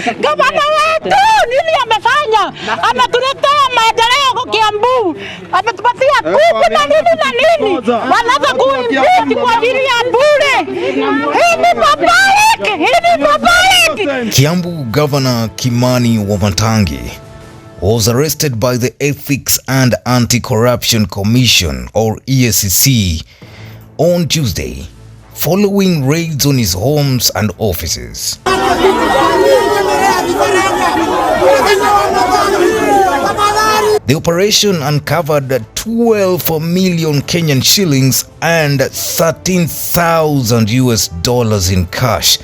Gavana wetu nini amefanya? Ametuletea maendeleo kwa Kiambu. Ametupatia kuku na nini. Wanaanza kuimpiti kwa ajili ya bure. Hii ni mabaya. Kiambu Governor Kimani Wamatangi was arrested by the Ethics and Anti-Corruption Commission, or EACC, on Tuesday, following raids on his homes and offices. The operation uncovered 12 million Kenyan shillings and $13,000 in cash,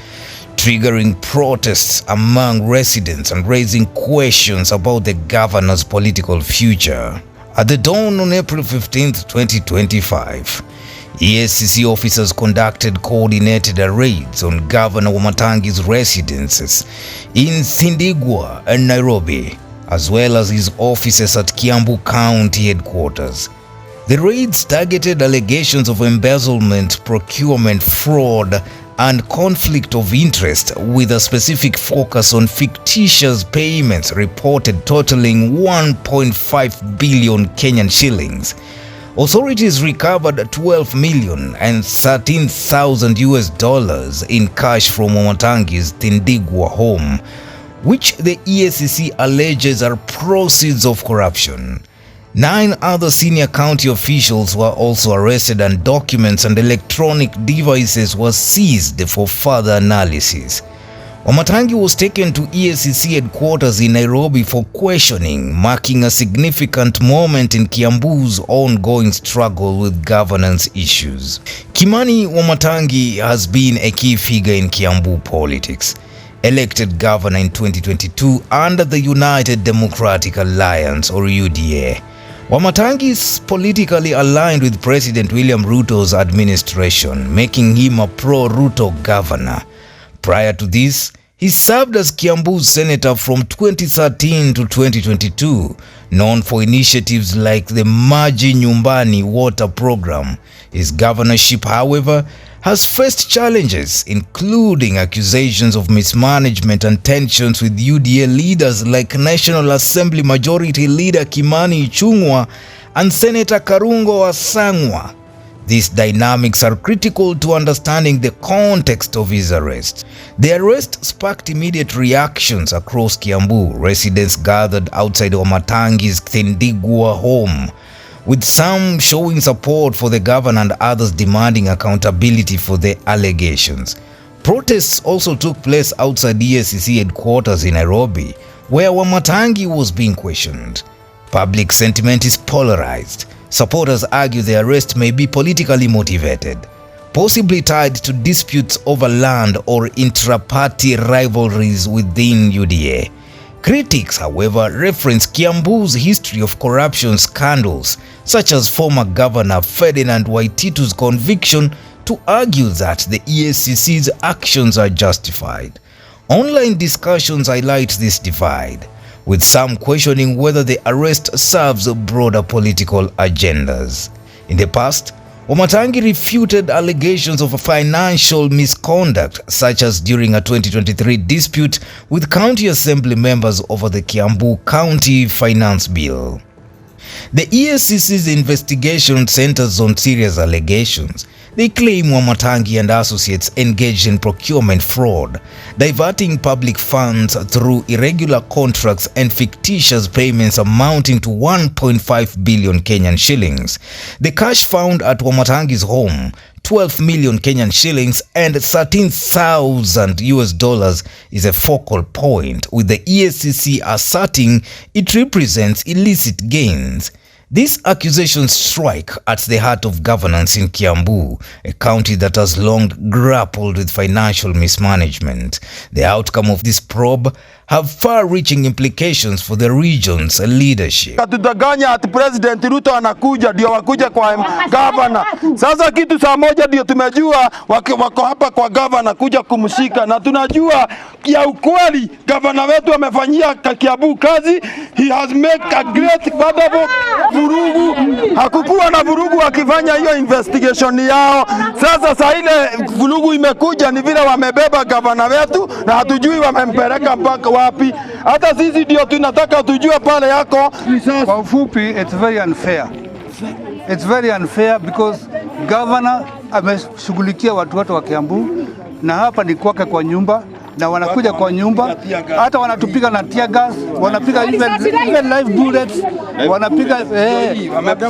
triggering protests among residents and raising questions about the governor's political future. At the dawn on April 15, 2025, EACC officers conducted coordinated raids on Governor Wamatangi's residences in Sindigwa and Nairobi, as well as his offices at Kiambu County headquarters. The raids targeted allegations of embezzlement, procurement, fraud, and conflict of interest, with a specific focus on fictitious payments reported totaling 1.5 billion Kenyan shillings. Authorities recovered 12 million and $13,000 in cash from Wamatangi's Tindigwa home, which the EACC alleges are proceeds of corruption. 9 other senior county officials were also arrested, and documents and electronic devices were seized for further analysis. Wamatangi was taken to EACC headquarters in Nairobi for questioning, marking a significant moment in Kiambu's ongoing struggle with governance issues. Kimani Wamatangi has been a key figure in Kiambu politics. Elected governor in 2022 under the United Democratic Alliance, or UDA. Wamatangi is politically aligned with President William Ruto's administration, making him a pro-Ruto governor. Prior to this, he served as Kiambu's senator from 2013 to 2022, known for initiatives like the Maji Nyumbani water program. His governorship, however, has faced challenges, including accusations of mismanagement and tensions with UDA leaders like National Assembly Majority Leader Kimani Ichung'wah and Senator Karungo Asang'wa. These dynamics are critical to understanding the context of his arrest. The arrest sparked immediate reactions across Kiambu. Residents gathered outside Wamatangi's Tindigwa home, with some showing support for the governor and others demanding accountability for the allegations. Protests also took place outside EACC headquarters in Nairobi, where Wamatangi was being questioned. Public sentiment is polarized. Supporters argue the arrest may be politically motivated, possibly tied to disputes over land or intra-party rivalries within UDA. Critics, however, reference Kiambu's history of corruption scandals, such as former Governor Ferdinand Waititu's conviction, to argue that the EACC's actions are justified. Online discussions highlight this divide, with some questioning whether the arrest serves broader political agendas. In the past, Wamatangi refuted allegations of financial misconduct, such as during a 2023 dispute with county assembly members over the Kiambu County Finance Bill. The EACC's investigation centers on serious allegations. They claim Wamatangi and associates engaged in procurement fraud, diverting public funds through irregular contracts and fictitious payments amounting to 1.5 billion Kenyan shillings. The cash found at Wamatangi's home, 12 million Kenyan shillings and $13,000 is a focal point, with the EACC asserting it represents illicit gains. These accusations strike at the heart of governance in Kiambu, a county that has long grappled with financial mismanagement. The outcome of this probe have far-reaching implications for the region's leadership. Katudanganya ati President Ruto anakuja ndio wakuja kwa governor. Sasa kitu saa moja ndio tumejua wako hapa kwa governor kuja kumshika, na tunajua ya ukweli governor wetu amefanyia Kiambu kazi. He has made a great valuable vurugu, hakukuwa na vurugu wakifanya hiyo investigation yao. Sasa saa ile vurugu imekuja ni vile wamebeba gavana wetu na hatujui wamempeleka mpaka wapi. Hata sisi ndio tunataka tujue pale yako. Kwa ufupi, it's very unfair. It's very unfair because governor ameshughulikia watu wote wa Kiambu na hapa ni kwake kwa nyumba na wanakuja kwa nyumba, hata wanatupiga na tear gas, wanapiga even live bullets, wanapiga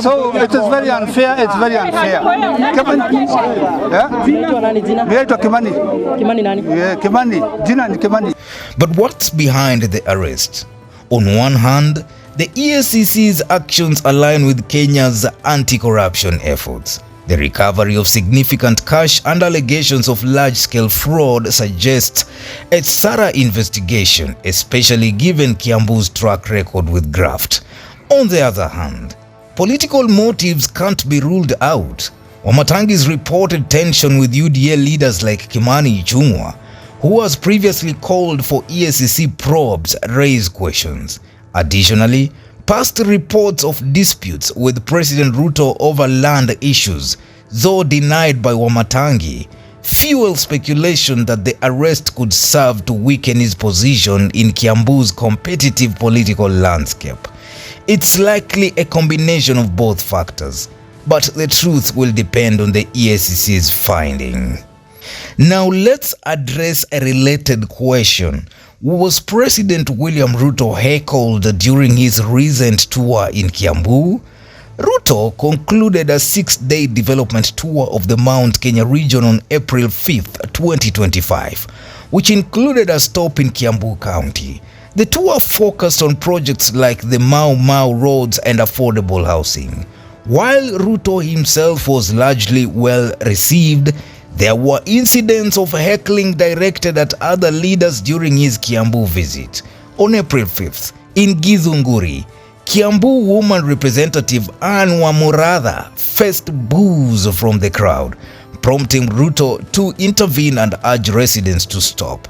so it is very unfair, it's very unfair. Kimani. Kimani nani? Kimani, jina ni Kimani. But what's behind the arrest? On one hand, the EACC's actions align with Kenya's anti-corruption efforts. The recovery of significant cash and allegations of large-scale fraud suggests a thorough investigation, especially given Kiambu's track record with graft. On the other hand, political motives can't be ruled out. Wamatangi's reported tension with UDA leaders like Kimani Ichung'wah, who has previously called for EACC probes, raise questions. Additionally, past reports of disputes with President Ruto over land issues, though denied by Wamatangi, fuel speculation that the arrest could serve to weaken his position in Kiambu's competitive political landscape. It's likely a combination of both factors, but the truth will depend on the EACC's finding. Now let's address a related question. Was President William Ruto heckled during his recent tour in Kiambu? Ruto concluded a 6-day development tour of the Mount Kenya region on April 5th, 2025, which included a stop in Kiambu County. The tour focused on projects like the Mau Mau roads and affordable housing. While Ruto himself was largely well received, there were incidents of heckling directed at other leaders during his Kiambu visit. On April 5th, in Githunguri, Kiambu woman representative Anne Wamuratha faced boos from the crowd, prompting Ruto to intervene and urge residents to stop.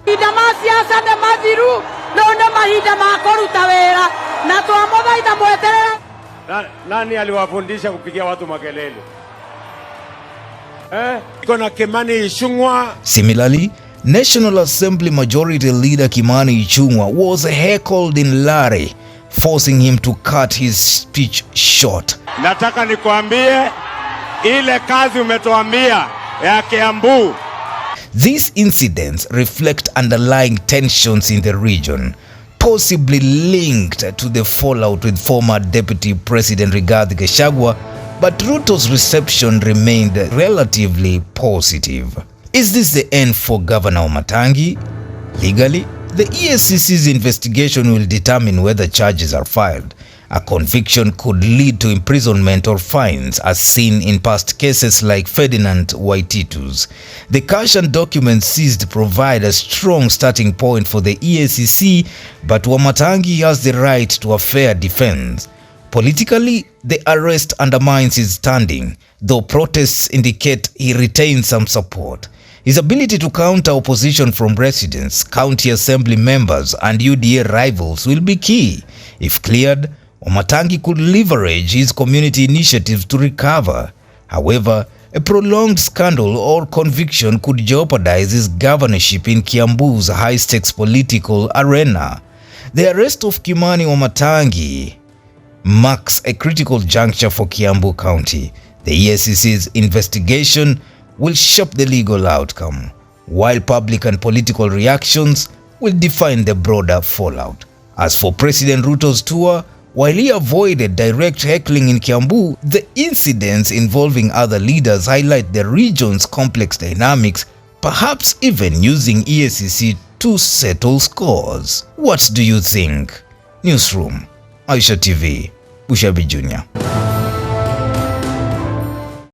Nani aliwafundisha kupigia watu makelele? Similarly, National Assembly Majority Leader Kimani Ichung'wah was heckled in Lare, forcing him to cut his speech short. Nataka nikuambie ile kazi umetoambia ya Kiambu. These incidents reflect underlying tensions in the region, possibly linked to the fallout with former Deputy President Rigathi Gachagua, but Ruto's reception remained relatively positive. Is this the end for Governor Wamatangi? Legally, the EACC's investigation will determine whether charges are filed. A conviction could lead to imprisonment or fines, as seen in past cases like Ferdinand Waititu's. The cash and documents seized provide a strong starting point for the EACC, but Wamatangi has the right to a fair defense. Politically, the arrest undermines his standing, though protests indicate he retains some support. His ability to counter opposition from residents, county assembly members, and UDA rivals will be key. If cleared, Wamatangi could leverage his community initiatives to recover. However, a prolonged scandal or conviction could jeopardize his governorship in Kiambu's high-stakes political arena. The arrest of Kimani Wamatangi marks a critical juncture for Kiambu County. The EACC's investigation will shape the legal outcome, while public and political reactions will define the broader fallout. As for President Ruto's tour, while he avoided direct heckling in Kiambu, the incidents involving other leaders highlight the region's complex dynamics, perhaps even using EACC to settle scores. What do you think? Newsroom, Maisha TV, Bushabi Jr.